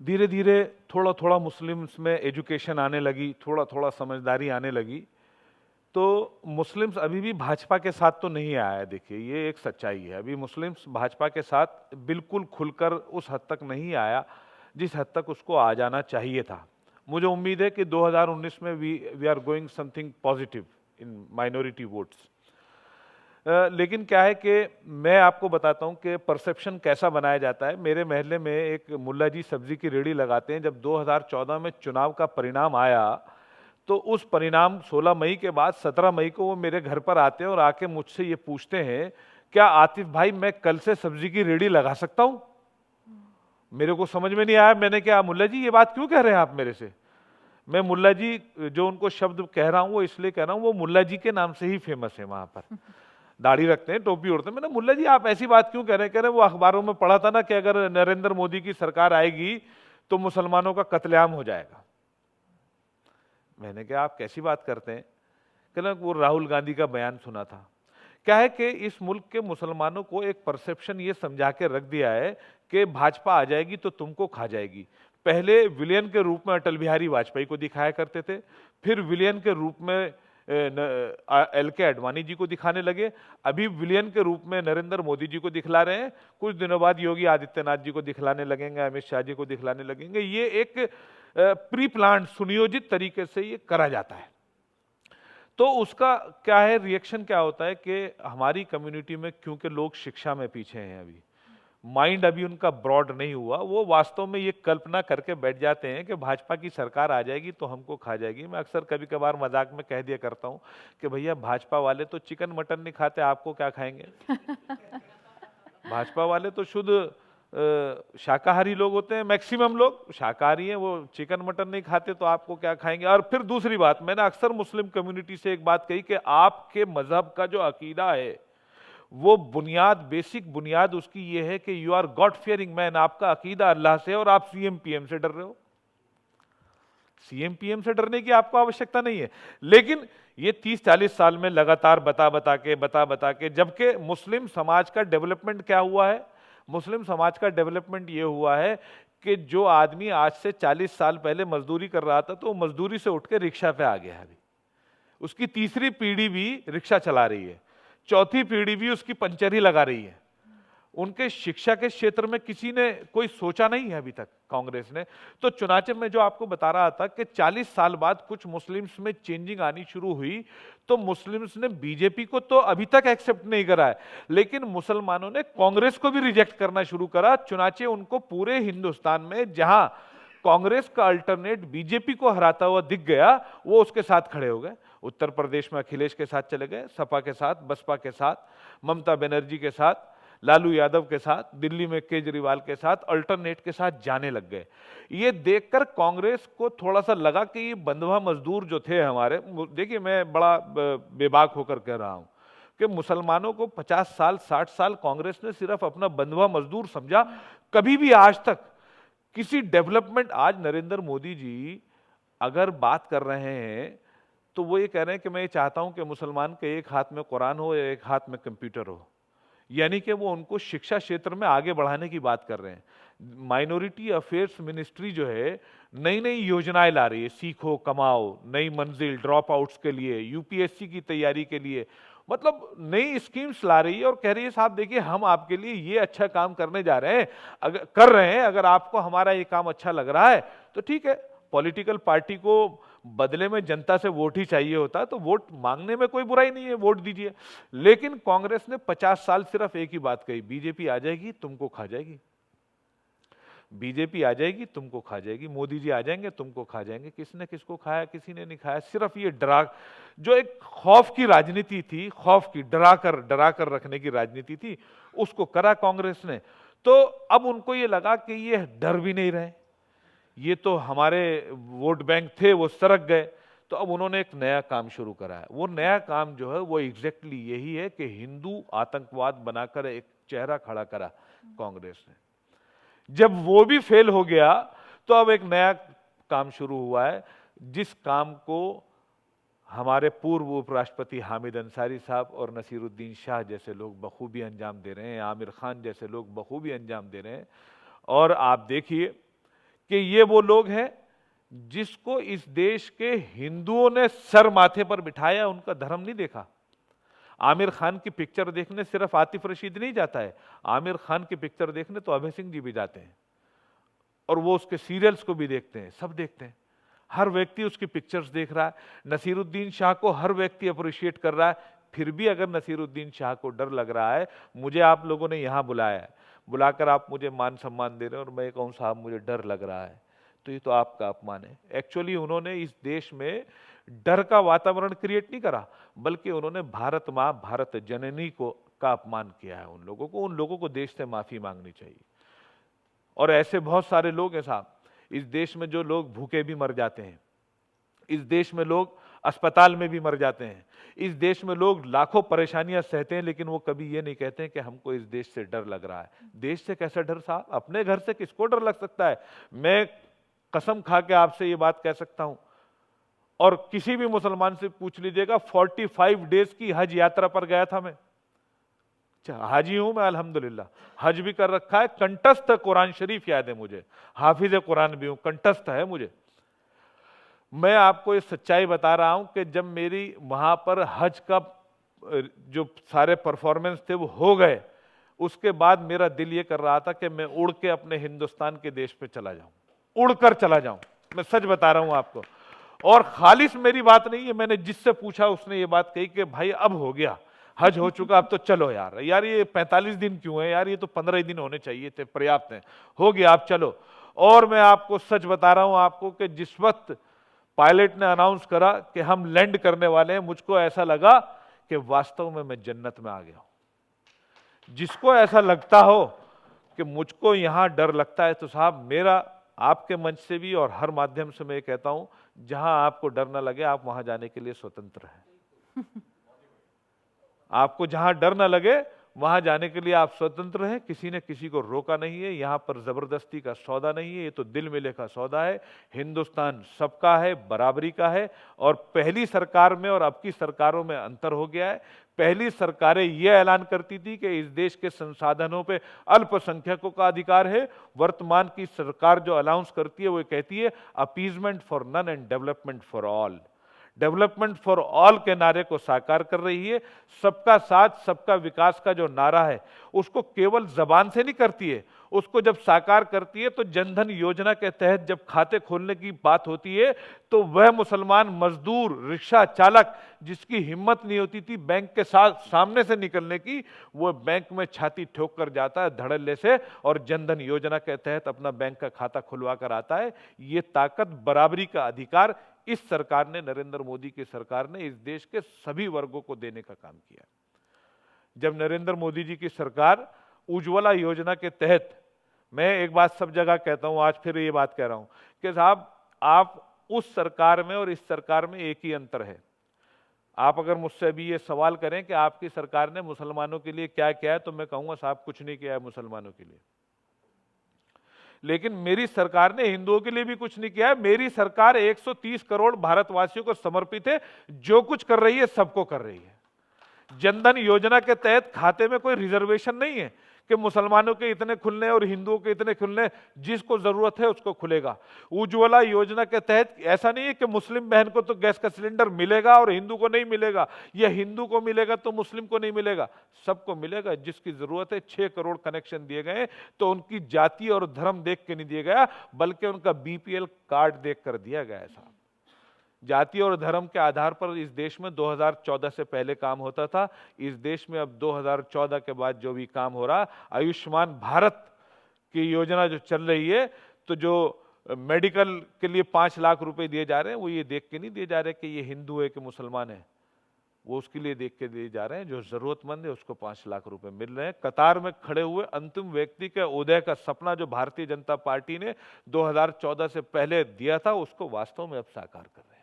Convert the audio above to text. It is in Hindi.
धीरे धीरे थोड़ा थोड़ा मुस्लिम्स में एजुकेशन आने लगी, थोड़ा थोड़ा समझदारी आने लगी। तो मुस्लिम्स अभी भी भाजपा के साथ तो नहीं आया है। देखिए, ये एक सच्चाई है, अभी मुस्लिम्स भाजपा के साथ बिल्कुल खुलकर उस हद तक नहीं आया जिस हद तक उसको आ जाना चाहिए था। मुझे उम्मीद है कि 2019 में we are going something positive in minority votes. लेकिन क्या है कि मैं आपको बताता हूं कि परसेप्शन कैसा बनाया जाता है। मेरे मोहल्ले में एक मुल्ला जी सब्जी की रेडी लगाते हैं। जब 2014 में चुनाव का परिणाम आया तो उस परिणाम 16 मई के बाद 17 मई को वो मेरे घर पर आते हैं और आके मुझसे ये पूछते हैं, क्या आतिफ भाई मैं कल से सब्जी की रेडी लगा सकता हूं? मेरे को समझ में नहीं आया। मैंने कहा मुल्ला जी ये बात क्यों कह रहे हैं आप मेरे से? मैं मुल्ला जी जो उनको शब्द कह रहा हूं वो इसलिए कह रहा हूं, वो मुल्ला जी के नाम से ही फेमस है वहां पर। दाढ़ी रखते हैं, टोपी ओढ़ते हैं। मैंने मुल्ला जी आप ऐसी बात क्यों कह रहे हैं? कह रहे हैं वो अखबारों में पढ़ा था ना कि अगर नरेंद्र मोदी की सरकार आएगी तो मुसलमानों का कत्लेआम हो जाएगा। मैंने कहा आप कैसी बात करते हैं? कहना वो राहुल गांधी का बयान सुना था। क्या है कि इस मुल्क के मुसलमानों को एक परसेप्शन ये समझा के रख दिया है कि भाजपा आ जाएगी तो तुमको खा जाएगी। पहले विलेन के रूप में अटल बिहारी वाजपेयी को दिखाया करते थे, फिर विलेन के रूप में LK आडवाणी जी को दिखाने लगे, अभी विलेन के रूप में नरेंद्र मोदी जी को दिखला रहे हैं, कुछ दिनों बाद योगी आदित्यनाथ जी को दिखलाने लगेंगे, अमित शाह जी को दिखलाने लगेंगे। ये एक प्री प्लान सुनियोजित तरीके से ये करा जाता है। तो उसका क्या है, रिएक्शन क्या होता है कि हमारी कम्युनिटी में क्योंकि लोग शिक्षा में पीछे हैं, अभी माइंड अभी उनका ब्रॉड नहीं हुआ, वो वास्तव में ये कल्पना करके बैठ जाते हैं कि भाजपा की सरकार आ जाएगी तो हमको खा जाएगी। मैं अक्सर कभी कभार मजाक में कह दिया करता हूं कि भैया भाजपा वाले तो चिकन मटन नहीं खाते, आपको क्या खाएंगे? भाजपा वाले तो शुद्ध शाकाहारी लोग होते हैं, मैक्सिमम लोग शाकाहारी हैं, वो चिकन मटन नहीं खाते तो आपको क्या खाएंगे? और फिर दूसरी बात, मैंने अक्सर मुस्लिम कम्युनिटी से एक बात कही कि आपके मजहब का जो अकीदा है वो बुनियाद, बेसिक बुनियाद उसकी ये है कि you are God fearing man, आपका अकीदा अल्लाह से है और आप सीएम पीएम से डर रहे हो। सीएम पीएम से डरने की आपको आवश्यकता नहीं है। लेकिन ये 30-40 साल में लगातार बता बता के, जबकि मुस्लिम समाज का डेवलपमेंट क्या हुआ है? मुस्लिम समाज का डेवलपमेंट ये हुआ है कि जो आदमी आज से 40 साल पहले मजदूरी कर रहा था तो मजदूरी से उठ के रिक्शा पे आ गया है। अभी उसकी तीसरी पीढ़ी भी रिक्शा चला रही है, चौथी पीढ़ी भी उसकी पंचर ही लगा रही है। उनके शिक्षा के क्षेत्र में किसी ने कोई सोचा नहीं है अभी तक, कांग्रेस ने। तो चुनाचे में जो आपको बता रहा था कि 40 साल बाद कुछ मुस्लिम्स में चेंजिंग आनी शुरू हुई, तो मुस्लिम्स ने बीजेपी को तो अभी तक एक्सेप्ट नहीं करा है, लेकिन मुसलमानों ने कांग्रेस को भी रिजेक्ट करना शुरू करा। चुनाचे उनको पूरे हिंदुस्तान में जहां कांग्रेस का अल्टरनेट बीजेपी को हराता हुआ दिख गया, वो उसके साथ खड़े हो गए। उत्तर प्रदेश में अखिलेश के साथ चले गए, सपा के साथ, बसपा के साथ, ममता बनर्जी के साथ, लालू यादव के साथ, दिल्ली में केजरीवाल के साथ, अल्टरनेट के साथ जाने लग गए। ये देखकर कांग्रेस को थोड़ा सा लगा कि ये बंधुआ मजदूर जो थे हमारे, देखिए मैं बड़ा बेबाक होकर कह रहा हूं कि मुसलमानों को 50 साल 60 साल कांग्रेस ने सिर्फ अपना बंधुआ मजदूर समझा। कभी भी आज तक किसी डेवलपमेंट, आज नरेंद्र मोदी जी अगर बात कर रहे हैं तो वो ये कह रहे हैं कि मैं ये चाहता हूं कि मुसलमान के एक हाथ में कुरान हो, एक हाथ में कंप्यूटर हो, यानी कि वो उनको शिक्षा क्षेत्र में आगे बढ़ाने की बात कर रहे हैं। माइनॉरिटी अफेयर्स मिनिस्ट्री जो है नई नई योजनाएं ला रही है, सीखो कमाओ, नई मंजिल, ड्रॉप आउट्स के लिए, यूपीएससी की तैयारी के लिए, मतलब नई स्कीम्स ला रही है और कह रही है साहब देखिए हम आपके लिए ये अच्छा काम करने जा रहे हैं, अगर आपको हमारा ये काम अच्छा लग रहा है तो ठीक है। पॉलिटिकल पार्टी को बदले में जनता से वोट ही चाहिए होता है तो वोट मांगने में कोई बुराई नहीं है, वोट दीजिए। लेकिन कांग्रेस ने 50 साल सिर्फ एक ही बात कही, बीजेपी आ जाएगी तुमको खा जाएगी, बीजेपी आ जाएगी तुमको खा जाएगी, मोदी जी आ जाएंगे तुमको खा जाएंगे। किसने किसको खाया? किसी ने नहीं खाया। सिर्फ ये डरा, जो एक खौफ की राजनीति थी, खौफ की, डरा कर रखने की राजनीति थी, उसको करा कांग्रेस ने। तो अब उनको ये लगा कि ये डर भी नहीं रहे, ये तो हमारे वोट बैंक थे वो सरक गए, तो अब उन्होंने एक नया काम शुरू करा है। वो नया काम जो है वो एग्जैक्टली यही है कि हिंदू आतंकवाद बनाकर एक चेहरा खड़ा करा कांग्रेस ने। जब वो भी फेल हो गया तो अब एक नया काम शुरू हुआ है, जिस काम को हमारे पूर्व उपराष्ट्रपति हामिद अंसारी साहब और नसीरुद्दीन शाह जैसे लोग बखूबी अंजाम दे रहे हैं, आमिर खान जैसे लोग बखूबी अंजाम दे रहे हैं। और आप देखिए कि ये वो लोग हैं जिसको इस देश के हिंदुओं ने सर माथे पर बिठाया, उनका धर्म नहीं देखा। आमिर खान की पिक्चर देखने सिर्फ आतिफ रशीद नहीं जाता है, आमिर खान की पिक्चर देखने तो अभय सिंह जी भी जाते हैं, और वो उसके सीरियल्स को भी देखते हैं, सब देखते हैं। हर व्यक्ति उसकी पिक्चर्स देख रहा है। नसीरुद्दीन शाह को हर व्यक्ति अप्रिशिएट कर रहा है। फिर भी अगर नसीरुद्दीन शाह को डर लग रहा है, मुझे आप लोगों ने यहां बुलाया है, बुलाकर आप मुझे मान सम्मान दे रहे हैं और मैं कहूं साहब मुझे डर लग रहा है, तो ये तो आपका अपमान है। एक्चुअली उन्होंने इस देश में डर का वातावरण क्रिएट नहीं करा, बल्कि उन्होंने भारत मां, भारत जननी को का अपमान किया है। उन लोगों को देश से माफी मांगनी चाहिए। और ऐसे बहुत सारे लोग हैं साहब इस देश में, जो लोग भूखे भी मर जाते हैं, इस देश में लोग अस्पताल में भी मर जाते हैं, इस देश में लोग लाखों परेशानियां सहते हैं, लेकिन वो कभी ये नहीं कहते हैं कि हमको इस देश से डर लग रहा है। देश से कैसा डर साहब? अपने घर से किसको डर लग सकता है? मैं कसम खा के आपसे ये बात कह सकता हूं, और किसी भी मुसलमान से पूछ लीजिएगा, 45 डेज की हज यात्रा पर गया था मैं। हाजी हूं मैं अल्हम्दुलिल्लाह, हज भी कर रखा है, कंठस्थ कुरान शरीफ याद है मुझे, हाफिज कुरान भी हूं, कंठस्थ है मुझे। मैं आपको ये सच्चाई बता रहा हूं कि जब मेरी वहां पर हज का जो सारे परफॉर्मेंस थे वो हो गए, उसके बाद मेरा दिल ये कर रहा था कि मैं उड़ के अपने हिंदुस्तान के देश पे चला जाऊं, उड़कर चला जाऊं। मैं सच बता रहा हूं आपको, और खालिस मेरी बात नहीं है। मैंने जिससे पूछा उसने ये बात कही कि भाई अब हो गया, हज हो चुका, अब तो चलो यार। यार ये 45 दिन क्यों है यार, ये तो 15 दिन होने चाहिए थे, पर्याप्त है, हो गया, आप चलो। और मैं आपको सच बता रहा हूं आपको कि जिस वक्त पायलट ने अनाउंस करा कि हम लैंड करने वाले हैं, मुझको ऐसा लगा कि वास्तव में मैं जन्नत में आ गया हूं। जिसको ऐसा लगता हो कि मुझको यहां डर लगता है, तो साहब मेरा आपके मंच से भी और हर माध्यम से मैं कहता हूं, जहां आपको डर ना लगे आप वहां जाने के लिए स्वतंत्र हैं। आपको जहां डर ना लगे वहां जाने के लिए आप स्वतंत्र हैं, किसी ने किसी को रोका नहीं है। यहां पर जबरदस्ती का सौदा नहीं है, ये तो दिल मिले का सौदा है। हिंदुस्तान सबका है, बराबरी का है। और पहली सरकार में और अब की सरकारों में अंतर हो गया है। पहली सरकारें यह ऐलान करती थी कि इस देश के संसाधनों पे अल्पसंख्यकों का अधिकार है। वर्तमान की सरकार जो अनाउंस करती है वो कहती है appeasement for none and development for all. Development for all के नारे को साकार कर रही है। सबका साथ सबका विकास का जो नारा है उसको केवल जबान से नहीं करती है, उसको जब साकार करती है तो जनधन योजना के तहत जब खाते खोलने की बात होती है तो वह मुसलमान मजदूर, रिक्शा चालक जिसकी हिम्मत नहीं होती थी बैंक के साथ सामने से निकलने की, वो बैंक में छाती ठोक कर जाता है धड़ल्ले से और जनधन योजना के तहत अपना बैंक का खाता खुलवा कर आता है। ये ताकत, बराबरी का अधिकार इस सरकार ने, नरेंद्र मोदी की सरकार ने इस देश के सभी वर्गों को देने का काम किया। जब नरेंद्र मोदी जी की सरकार उज्ज्वला योजना के तहत, मैं एक बात सब जगह कहता हूं, आज फिर ये बात कह रहा हूं कि साहब आप उस सरकार में और इस सरकार में एक ही अंतर है। आप अगर मुझसे अभी ये सवाल करें कि आपकी सरकार ने मुसलमानों के लिए क्या किया है, तो मैं कहूंगा साहब कुछ नहीं किया है मुसलमानों के लिए। लेकिन मेरी सरकार ने हिंदुओं के लिए भी कुछ नहीं किया है। मेरी सरकार 130 करोड़ भारतवासियों को समर्पित है, जो कुछ कर रही है सबको कर रही है। जनधन योजना के तहत खाते में कोई रिजर्वेशन नहीं है कि मुसलमानों के इतने खुलने और हिंदुओं के इतने खुलने, जिसको जरूरत है उसको खुलेगा। उज्ज्वला योजना के तहत ऐसा नहीं है कि मुस्लिम बहन को तो गैस का सिलेंडर मिलेगा और हिंदू को नहीं मिलेगा, या हिंदू को मिलेगा तो मुस्लिम को नहीं मिलेगा, सबको मिलेगा जिसकी जरूरत है। 6 करोड़ कनेक्शन दिए गए, तो उनकी जाति और धर्म देख के नहीं दिया गया, बल्कि उनका बीपीएल कार्ड देख कर दिया गया है साहब। जाति और धर्म के आधार पर इस देश में 2014 से पहले काम होता था। इस देश में अब 2014 के बाद जो भी काम हो रहा, आयुष्मान भारत की योजना जो चल रही है, तो जो मेडिकल के लिए 5 लाख रुपए दिए जा रहे हैं, वो ये देख के नहीं दिए जा रहे कि ये हिंदू है कि मुसलमान है, वो उसके लिए देख के दिए जा रहे हैं जो जरूरतमंद है उसको 5 लाख रुपए मिल रहे हैं। कतार में खड़े हुए अंतिम व्यक्ति के उदय का सपना जो भारतीय जनता पार्टी ने 2014 से पहले दिया था, उसको वास्तव में अब साकार कर रहे हैं।